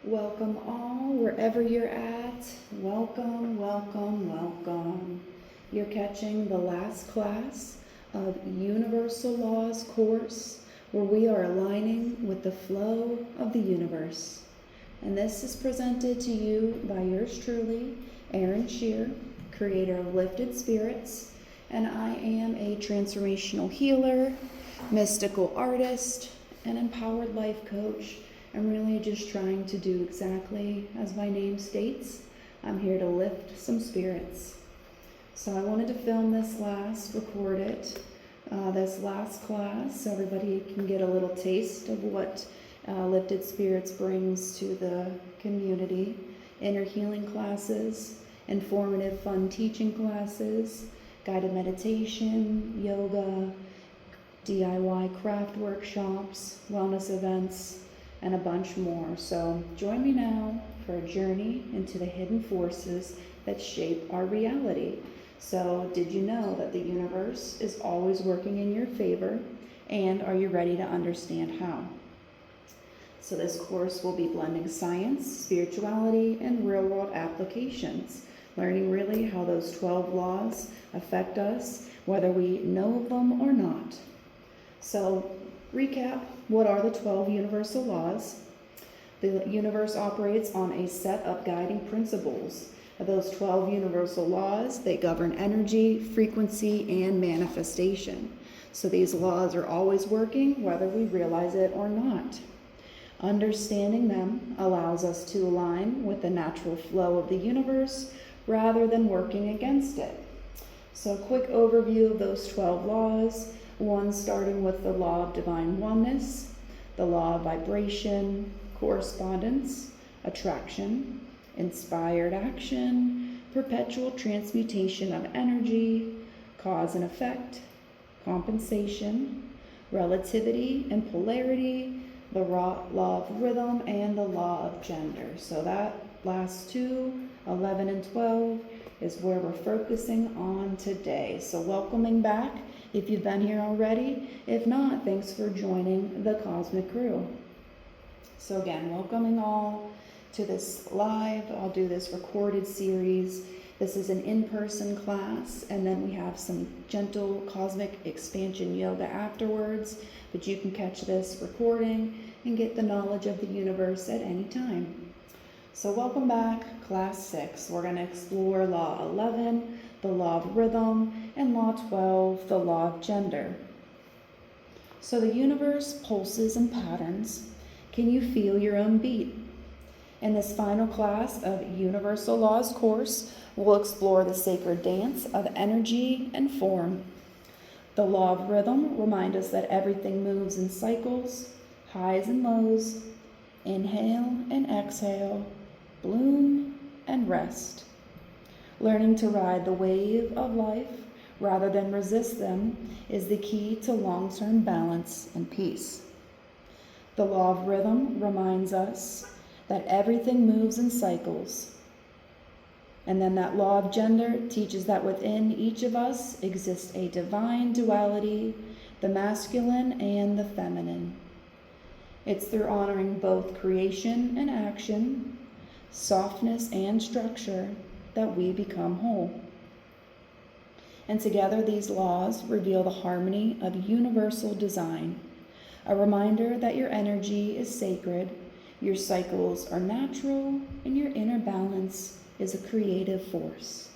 Welcome all, wherever you're at. Welcome, welcome, welcome. You're catching the last class of Universal Laws course, where we are aligning with the flow of the universe. And this is presented to you by yours truly, Erin Shear, creator of Lifted Spirits, and I am a transformational healer, mystical artist, and empowered life coach. I'm really just trying to do exactly as my name states. I'm here to lift some spirits. So I wanted to film record it, this last class, so everybody can get a little taste of what Lifted Spirits brings to the community. Inner healing classes, informative fun teaching classes, guided meditation, yoga, DIY craft workshops, wellness events, and a bunch more. So join me now for a journey into the hidden forces that shape our reality. So did you know that the universe is always working in your favor? And are you ready to understand how? So this course will be blending science, spirituality, and real-world applications, learning really how those 12 laws affect us, whether we know of them or not. So recap, what are the 12 universal laws? The universe operates on a set of guiding principles. Those 12 universal laws, they govern energy, frequency, and manifestation. So these laws are always working, whether we realize it or not. Understanding them allows us to align with the natural flow of the universe rather than working against it. So a quick overview of those 12 laws. One starting with the law of divine oneness, the law of vibration, correspondence, attraction, inspired action, perpetual transmutation of energy, cause and effect, compensation, relativity and polarity, the law of rhythm, and the law of gender. So that last two, 11 and 12, is where we're focusing on today. So welcoming back if you've been here already. If not, thanks for joining the Cosmic Crew. So again, welcoming all to this live, I'll do this recorded series. This is an in-person class, and then we have some gentle cosmic expansion yoga afterwards, but you can catch this recording and get the knowledge of the universe at any time. So welcome back, class 6. We're going to explore law 11, the law of rhythm, and law 12, the law of gender. So the universe pulses in patterns. Can you feel your own beat? In this final class of Universal Laws course, we'll explore the sacred dance of energy and form. The law of rhythm reminds us that everything moves in cycles, highs and lows, inhale and exhale, bloom and rest. Learning to ride the wave of life rather than resist them is the key to long-term balance and peace. The law of rhythm reminds us that everything moves in cycles. And then that law of gender teaches that within each of us exists a divine duality, the masculine and the feminine. It's through honoring both creation and action, softness and structure, that we become whole. And together these laws reveal the harmony of universal design, a reminder that your energy is sacred, your cycles are natural, and your inner balance is a creative force.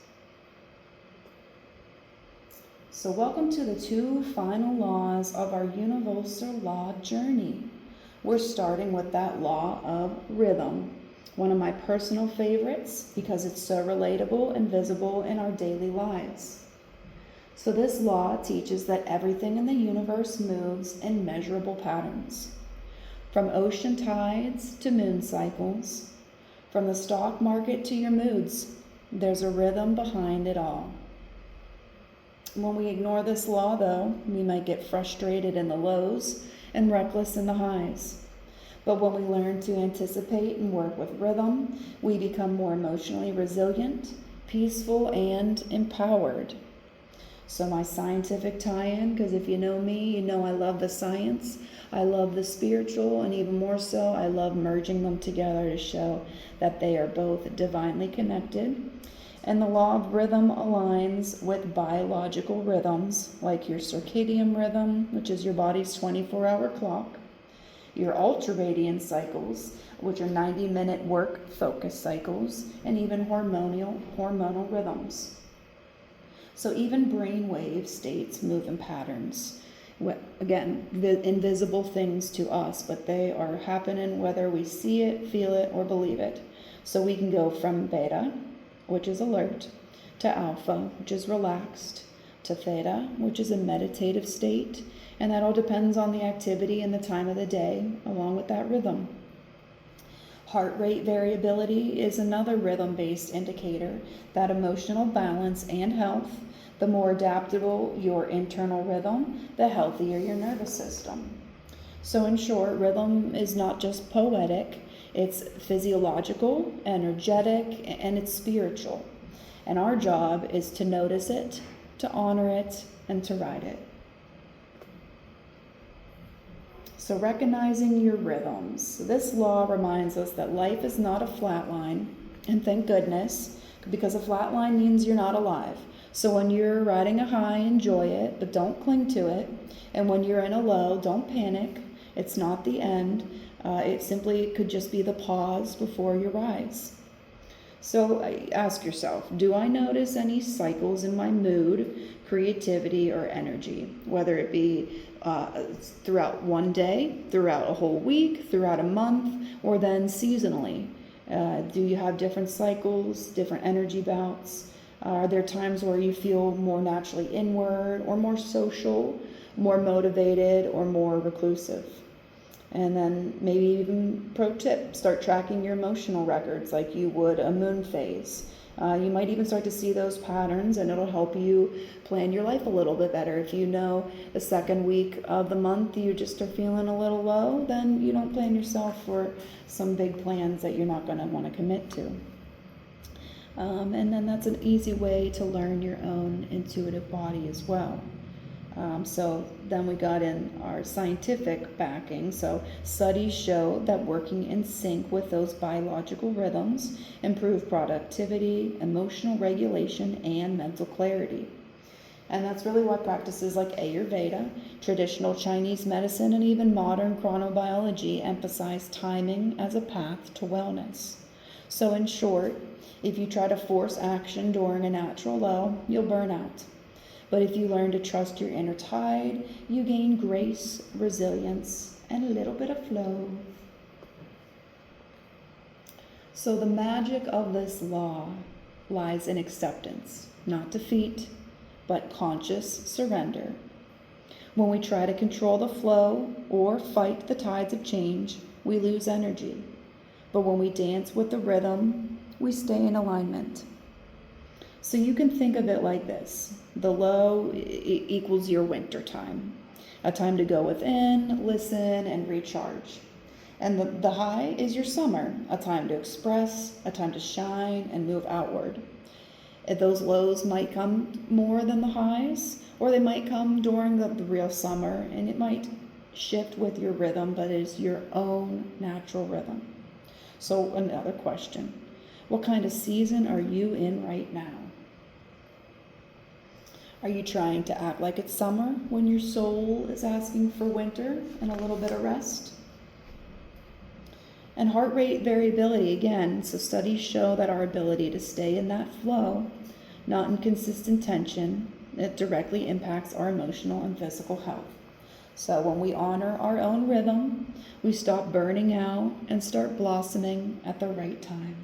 So welcome to the two final laws of our universal law journey. We're starting with that law of rhythm, one of my personal favorites because it's so relatable and visible in our daily lives. So this law teaches that everything in the universe moves in measurable patterns. From ocean tides to moon cycles, from the stock market to your moods, there's a rhythm behind it all. When we ignore this law, though, we might get frustrated in the lows and reckless in the highs. But when we learn to anticipate and work with rhythm, we become more emotionally resilient, peaceful, and empowered. So my scientific tie-in, because if you know me, you know I love the science, I love the spiritual, and even more so, I love merging them together to show that they are both divinely connected. And the law of rhythm aligns with biological rhythms, like your circadian rhythm, which is your body's 24-hour clock, your ultradian cycles, which are 90-minute work focus cycles, and even hormonal rhythms. So even brainwave states move in patterns. Again, the invisible things to us, but they are happening whether we see it, feel it, or believe it. So we can go from beta, which is alert, to alpha, which is relaxed, to theta, which is a meditative state, and that all depends on the activity and the time of the day, along with that rhythm. Heart rate variability is another rhythm-based indicator that emotional balance and health. The more adaptable your internal rhythm, the healthier your nervous system. So in short, rhythm is not just poetic, it's physiological, energetic, and it's spiritual. And our job is to notice it, to honor it, and to ride it. So recognizing your rhythms. This law reminds us that life is not a flat line, and thank goodness, because a flat line means you're not alive. So when you're riding a high, enjoy it, but don't cling to it. And when you're in a low, don't panic. It's not the end. It simply could just be the pause before your rise. So ask yourself, do I notice any cycles in my mood, creativity, or energy? Whether it be throughout one day, throughout a whole week, throughout a month, or then seasonally. Do you have different cycles, different energy bouts? Are there times where you feel more naturally inward or more social, more motivated or more reclusive? And then maybe even pro tip, start tracking your emotional records like you would a moon phase. You might even start to see those patterns, and it'll help you plan your life a little bit better. If you know the second week of the month you just are feeling a little low, then you don't plan yourself for some big plans that you're not going to want to commit to. And then that's an easy way to learn your own intuitive body as well. So then we got in our scientific backing. So studies show that working in sync with those biological rhythms improve productivity, emotional regulation, and mental clarity. And that's really what practices like Ayurveda, traditional Chinese medicine, and even modern chronobiology emphasize timing as a path to wellness. So in short, if you try to force action during a natural low, you'll burn out. But if you learn to trust your inner tide, you gain grace, resilience, and a little bit of flow. So the magic of this law lies in acceptance, not defeat, but conscious surrender. When we try to control the flow or fight the tides of change, we lose energy. But when we dance with the rhythm, we stay in alignment. So you can think of it like this. The low equals your winter time, a time to go within, listen, and recharge. And the high is your summer, a time to express, a time to shine and move outward. Those lows might come more than the highs, or they might come during the real summer, and it might shift with your rhythm, but it is your own natural rhythm. So another question, what kind of season are you in right now? Are you trying to act like it's summer when your soul is asking for winter and a little bit of rest? And heart rate variability, again, so studies show that our ability to stay in that flow, not in consistent tension, it directly impacts our emotional and physical health. So when we honor our own rhythm, we stop burning out and start blossoming at the right time.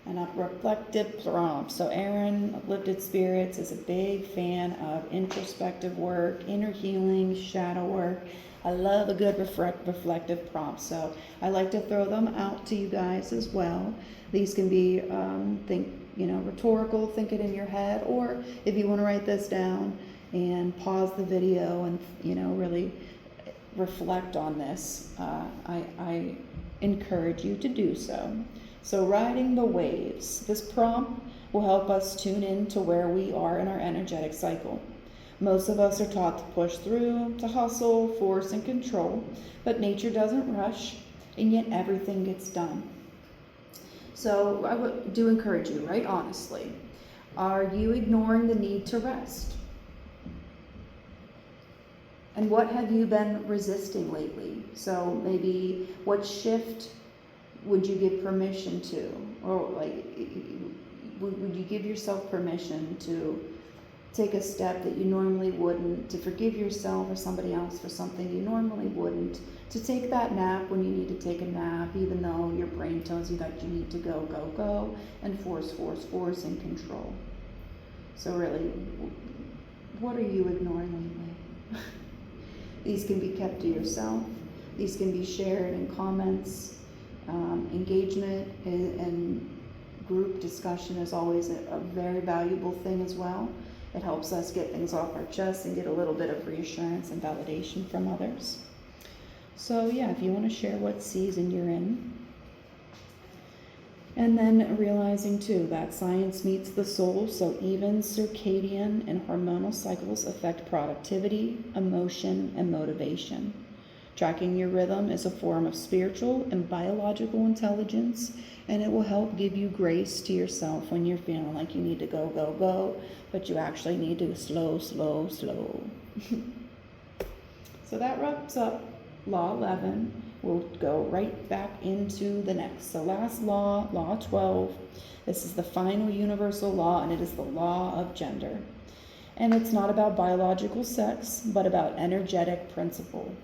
And a reflective prompt. So Erin, Uplifted Spirits, is a big fan of introspective work, inner healing, shadow work. I love a good reflective prompt, so I like to throw them out to you guys as well. These can be, rhetorical, think it in your head, or if you want to write this down and pause the video and, really reflect on this, I encourage you to do so. So riding the waves. This prompt will help us tune in to where we are in our energetic cycle. Most of us are taught to push through, to hustle, force, and control, but nature doesn't rush, and yet everything gets done. So I do encourage you, right, honestly. Are you ignoring the need to rest? And what have you been resisting lately? So maybe what shift would you give permission to? Or like, would you give yourself permission to take a step that you normally wouldn't, to forgive yourself or somebody else for something you normally wouldn't, to take that nap when you need to take a nap, even though your brain tells you that you need to go, go, go, and force, and control. So really, what are you ignoring lately? These can be kept to yourself. These can be shared in comments. Engagement and group discussion is always a very valuable thing as well. It helps us get things off our chest and get a little bit of reassurance and validation from others. So yeah, if you want to share what season you're in. And then realizing too that science meets the soul, so even circadian and hormonal cycles affect productivity, emotion, and motivation. Tracking your rhythm is a form of spiritual and biological intelligence, and it will help give you grace to yourself when you're feeling like you need to go, go, go, but you actually need to slow, slow, slow. So that wraps up Law 11. We'll go right back into the next. So last law, Law 12. This is the final universal law, and it is the law of gender. And it's not about biological sex, but about energetic principle.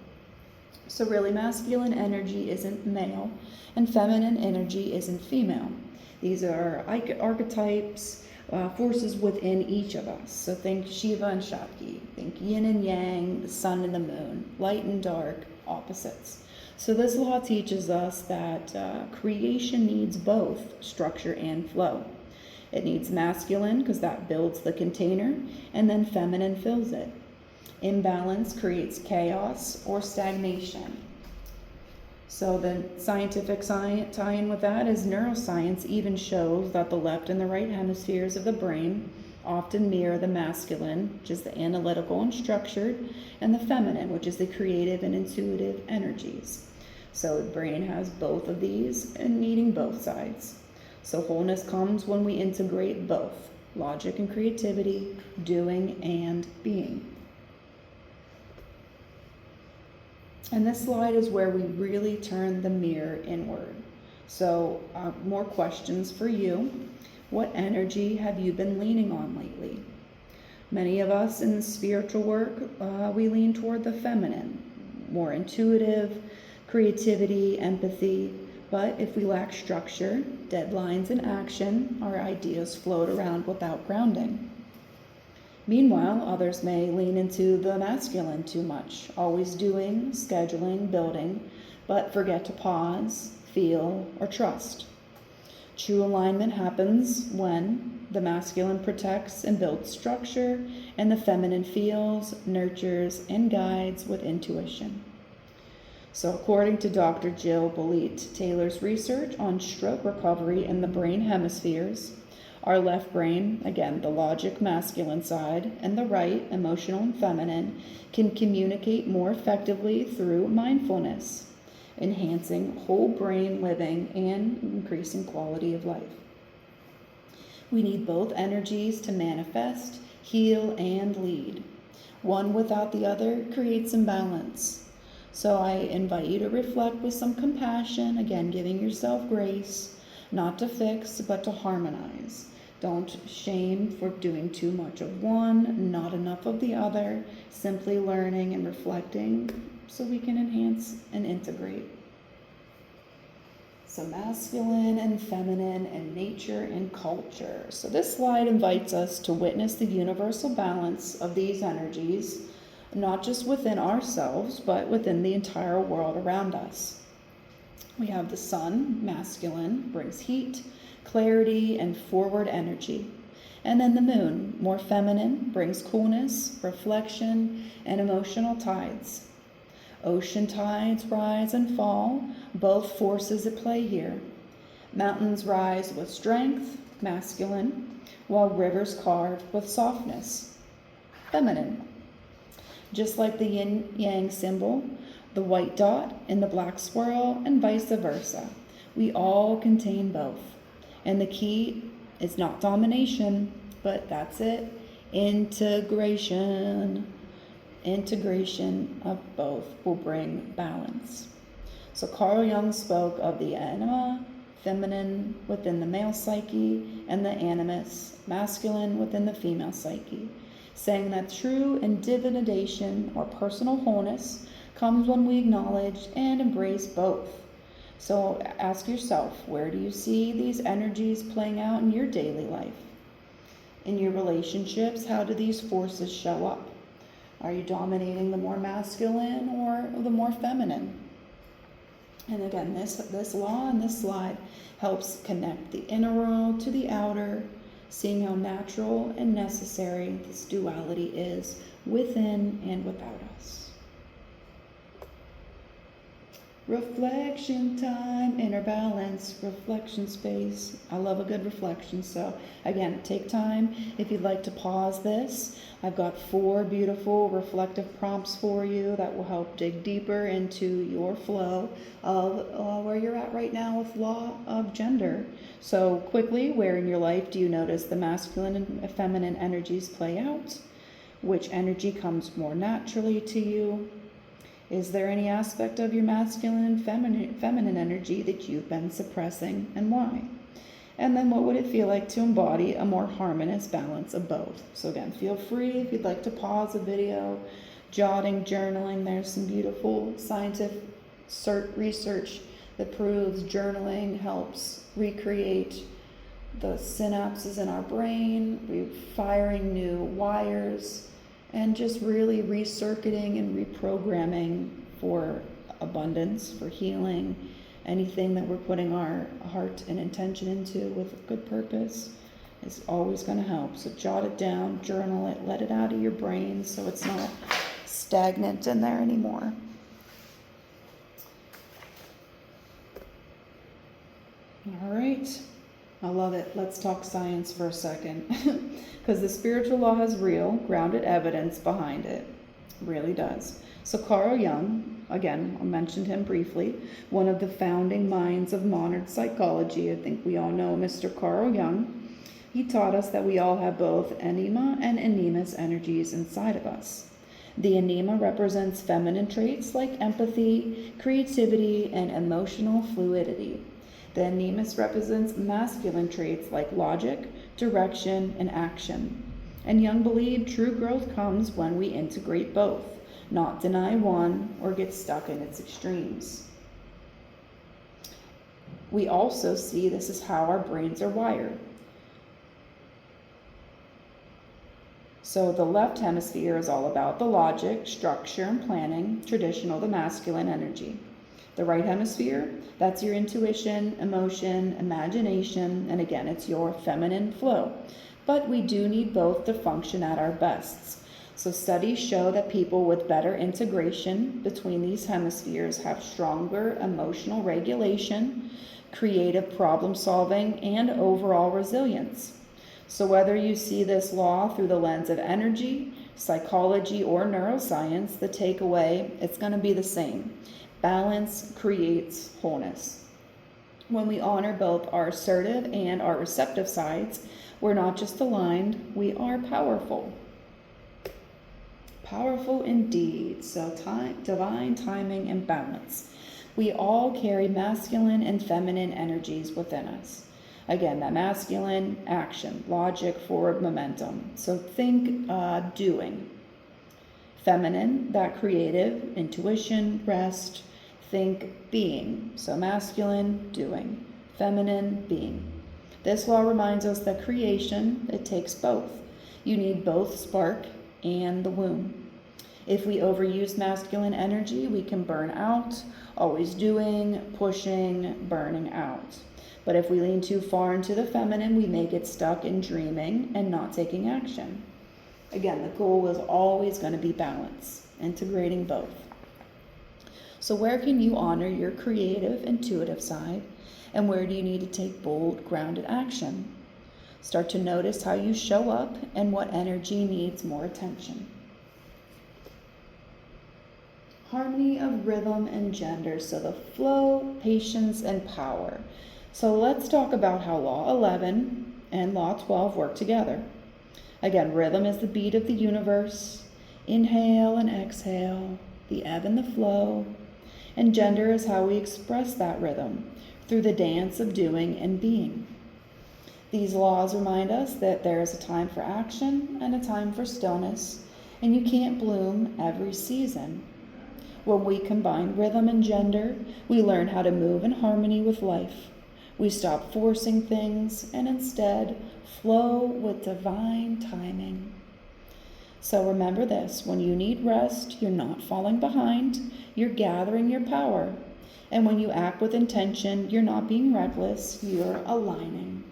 So really, masculine energy isn't male, and feminine energy isn't female. These are archetypes, forces within each of us. So think Shiva and Shakti. Think yin and yang, the sun and the moon, light and dark, opposites. So this law teaches us that creation needs both structure and flow. It needs masculine because that builds the container, and then feminine fills it. Imbalance creates chaos or stagnation. So the scientific tie-in with that is neuroscience even shows that the left and the right hemispheres of the brain often mirror the masculine, which is the analytical and structured, and the feminine, which is the creative and intuitive energies. So the brain has both of these and needing both sides. So wholeness comes when we integrate both, logic and creativity, doing and being. And this slide is where we really turn the mirror inward. So more questions for you. What energy have you been leaning on lately? Many of us in spiritual work, we lean toward the feminine, more intuitive, creativity, empathy. But if we lack structure, deadlines, and action, our ideas float around without grounding. Meanwhile, others may lean into the masculine too much, always doing, scheduling, building, but forget to pause, feel, or trust. True alignment happens when the masculine protects and builds structure, and the feminine feels, nurtures, and guides with intuition. So according to Dr. Jill Bolite-Taylor's research on stroke recovery in the brain hemispheres, our left brain, again, the logic masculine side, and the right, emotional and feminine, can communicate more effectively through mindfulness, enhancing whole brain living and increasing quality of life. We need both energies to manifest, heal, and lead. One without the other creates imbalance. So I invite you to reflect with some compassion, again, giving yourself grace, not to fix, but to harmonize. Don't shame for doing too much of one, not enough of the other, simply learning and reflecting so we can enhance and integrate. So masculine and feminine and nature and culture. So this slide invites us to witness the universal balance of these energies, not just within ourselves, but within the entire world around us. We have the sun, masculine, brings heat, clarity, and forward energy. And then the moon, more feminine, brings coolness, reflection, and emotional tides. Ocean tides rise and fall, both forces at play here. Mountains rise with strength, masculine, while rivers carved with softness, feminine. Just like the yin-yang symbol, the white dot and the black swirl, and vice versa. We all contain both. And the key is not domination, but that's it, integration. Integration of both will bring balance. So Carl Jung spoke of the anima, feminine within the male psyche, and the animus, masculine within the female psyche, saying that true individuation or personal wholeness comes when we acknowledge and embrace both. So ask yourself, where do you see these energies playing out in your daily life? In your relationships, how do these forces show up? Are you dominating the more masculine or the more feminine? And again, this law and this slide helps connect the inner world to the outer, seeing how natural and necessary this duality is within and without us. Reflection time, inner balance, reflection space. I love a good reflection. So again, take time. If you'd like to pause this, I've got 4 beautiful reflective prompts for you that will help dig deeper into your flow of where you're at right now with law of gender. So quickly, where in your life do you notice the masculine and feminine energies play out? Which energy comes more naturally to you? Is there any aspect of your masculine and feminine energy that you've been suppressing, and why? And then what would it feel like to embody a more harmonious balance of both? So again, feel free if you'd like to pause a video, jotting, journaling. There's some beautiful scientific research that proves journaling helps recreate the synapses in our brain, firing new wires, and just really recircuiting and reprogramming for abundance, for healing. Anything that we're putting our heart and intention into with a good purpose is always going to help. So jot it down, journal it, let it out of your brain so it's not stagnant in there anymore. All right. I love it. Let's talk science for a second. Because the spiritual law has real, grounded evidence behind it. Really does. So Carl Jung, again, I mentioned him briefly, one of the founding minds of modern psychology. I think we all know Mr. Carl Jung. He taught us that we all have both anima and animus energies inside of us. The anima represents feminine traits like empathy, creativity, and emotional fluidity. The animus represents masculine traits like logic, direction, and action. And Jung believed true growth comes when we integrate both, not deny one or get stuck in its extremes. We also see this is how our brains are wired. So the left hemisphere is all about the logic, structure, and planning, traditional, the masculine energy. The right hemisphere, that's your intuition, emotion, imagination, and again, it's your feminine flow. But we do need both to function at our best. So studies show that people with better integration between these hemispheres have stronger emotional regulation, creative problem solving, and overall resilience. So whether you see this law through the lens of energy, psychology, or neuroscience, the takeaway, it's going to be the same. Balance creates wholeness. When we honor both our assertive and our receptive sides, we're not just aligned, we are powerful. Powerful indeed. So divine timing and balance. We all carry masculine and feminine energies within us. Again, that masculine, action, logic, forward momentum. So think doing. Feminine, that creative, intuition, rest. Think being. So masculine, doing. Feminine, being. This law reminds us that creation, it takes both. You need both spark and the womb. If we overuse masculine energy, we can burn out, always doing, pushing, burning out. But if we lean too far into the feminine, we may get stuck in dreaming and not taking action. Again, the goal is always going to be balance, integrating both. So where can you honor your creative, intuitive side, and where do you need to take bold, grounded action? Start to notice how you show up and what energy needs more attention. Harmony of rhythm and gender, so the flow, patience, and power. So let's talk about how Law 11 and Law 12 work together. Again, rhythm is the beat of the universe, inhale and exhale, the ebb and the flow, and gender is how we express that rhythm through the dance of doing and being. These laws remind us that there is a time for action and a time for stillness, and you can't bloom every season. When we combine rhythm and gender, we learn how to move in harmony with life. We stop forcing things and instead flow with divine timing. So remember this, when you need rest, you're not falling behind, you're gathering your power. And when you act with intention, you're not being reckless, you're aligning.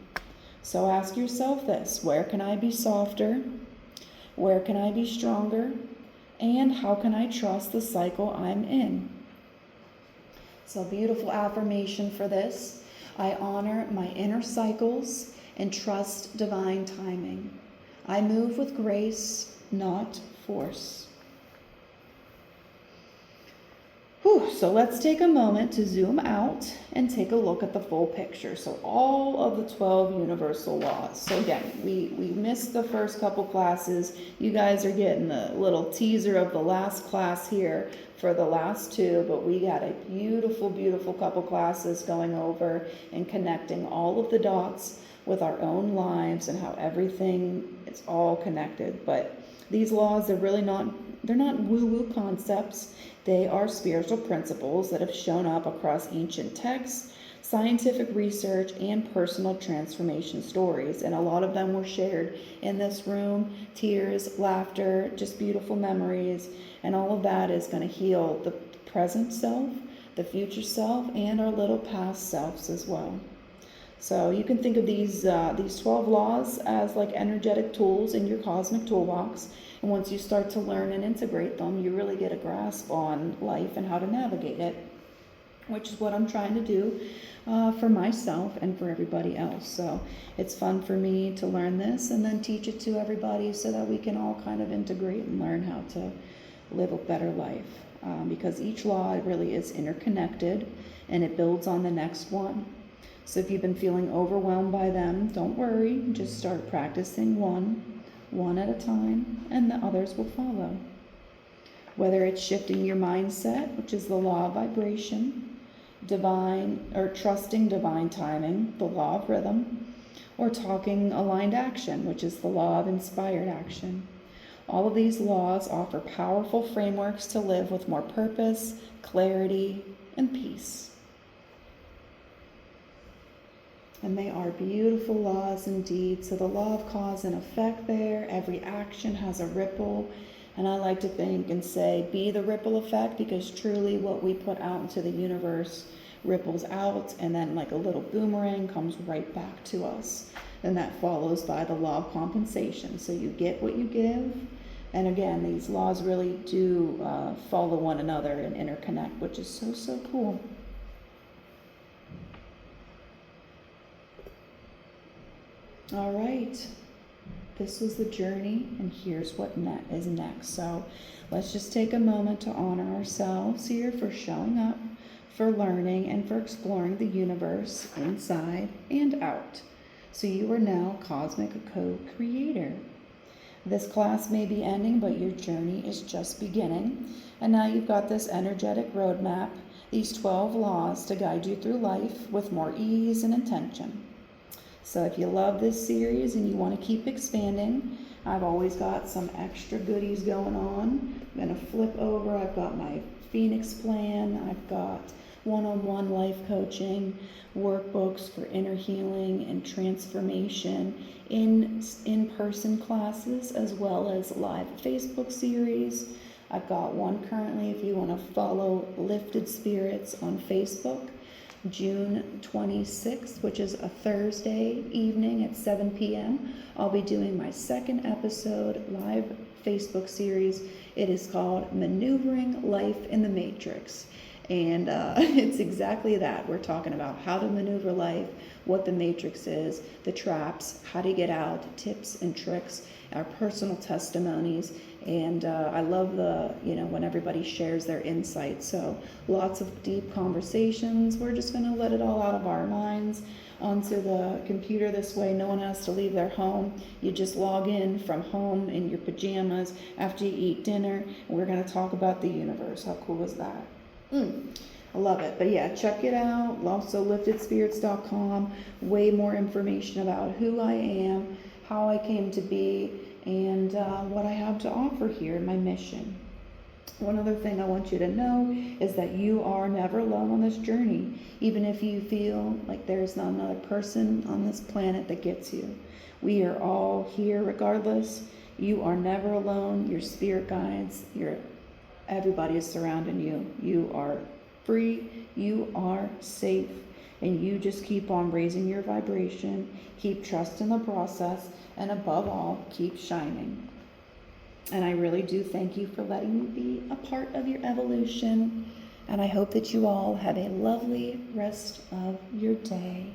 So ask yourself this, where can I be softer? Where can I be stronger? And how can I trust the cycle I'm in? So beautiful affirmation for this. I honor my inner cycles and trust divine timing. I move with grace, not force. So let's take a moment to zoom out and take a look at the full picture. So all of the 12 universal laws. So again, we missed the first couple classes. You guys are getting a little teaser of the last class here for the last two, but we got a beautiful, beautiful couple classes going over and connecting all of the dots with our own lives and how everything is all connected. But these laws, they're not woo-woo concepts. They are spiritual principles that have shown up across ancient texts, scientific research, and personal transformation stories. And a lot of them were shared in this room. Tears, laughter, just beautiful memories. And all of that is going to heal the present self, the future self, and our little past selves as well. So you can think of these 12 laws as like energetic tools in your cosmic toolbox. And once you start to learn and integrate them, you really get a grasp on life and how to navigate it, which is what I'm trying to do for myself and for everybody else. So it's fun for me to learn this and then teach it to everybody so that we can all kind of integrate and learn how to live a better life. Because each law really is interconnected and it builds on the next one. So if you've been feeling overwhelmed by them, don't worry. Just start practicing one at a time, and the others will follow. Whether it's shifting your mindset, which is the law of vibration, trusting divine timing, the law of rhythm, or talking aligned action, which is the law of inspired action. All of these laws offer powerful frameworks to live with more purpose, clarity, and peace. And they are beautiful laws indeed. So the law of cause and effect there, every action has a ripple. And I like to think and say, be the ripple effect, because truly what we put out into the universe ripples out, and then like a little boomerang comes right back to us. And that follows by the law of compensation. So you get what you give. And again, these laws really do follow one another and interconnect, which is so, so cool. All right, this was the journey, and here's what is next. So let's just take a moment to honor ourselves here for showing up, for learning, and for exploring the universe inside and out. So you are now cosmic co-creator. This class may be ending, but your journey is just beginning. And now you've got this energetic roadmap, these 12 laws to guide you through life with more ease and intention. So if you love this series and you want to keep expanding, I've always got some extra goodies going on. I'm going to flip over. I've got my Phoenix plan. I've got one-on-one life coaching, workbooks for inner healing and transformation, in-person classes, as well as live Facebook series. I've got one currently if you want to follow Lifted Spirits on Facebook. June 26th, which is a Thursday evening at 7 p.m. I'll be doing my second episode live Facebook series. It is called Maneuvering Life in the Matrix. And it's exactly that. We're talking about how to maneuver life, what the matrix is, the traps, how to get out, tips and tricks, our personal testimonies. And I love when everybody shares their insights. So lots of deep conversations. We're just going to let it all out of our minds onto the computer this way. No one has to leave their home. You just log in from home in your pajamas after you eat dinner. And we're going to talk about the universe. How cool is that? I love it. But yeah, check it out. Also liftedspirits.com. Way more information about who I am, how I came to be, and what I have to offer here in my mission. One other thing I want you to know is that you are never alone on this journey, even if you feel like there's not another person on this planet that gets you. We are all here regardless. You are never alone. Your spirit guides, everybody is surrounding you. You are free. You are safe. And you just keep on raising your vibration. Keep trusting the process. And above all, keep shining. And I really do thank you for letting me be a part of your evolution. And I hope that you all have a lovely rest of your day.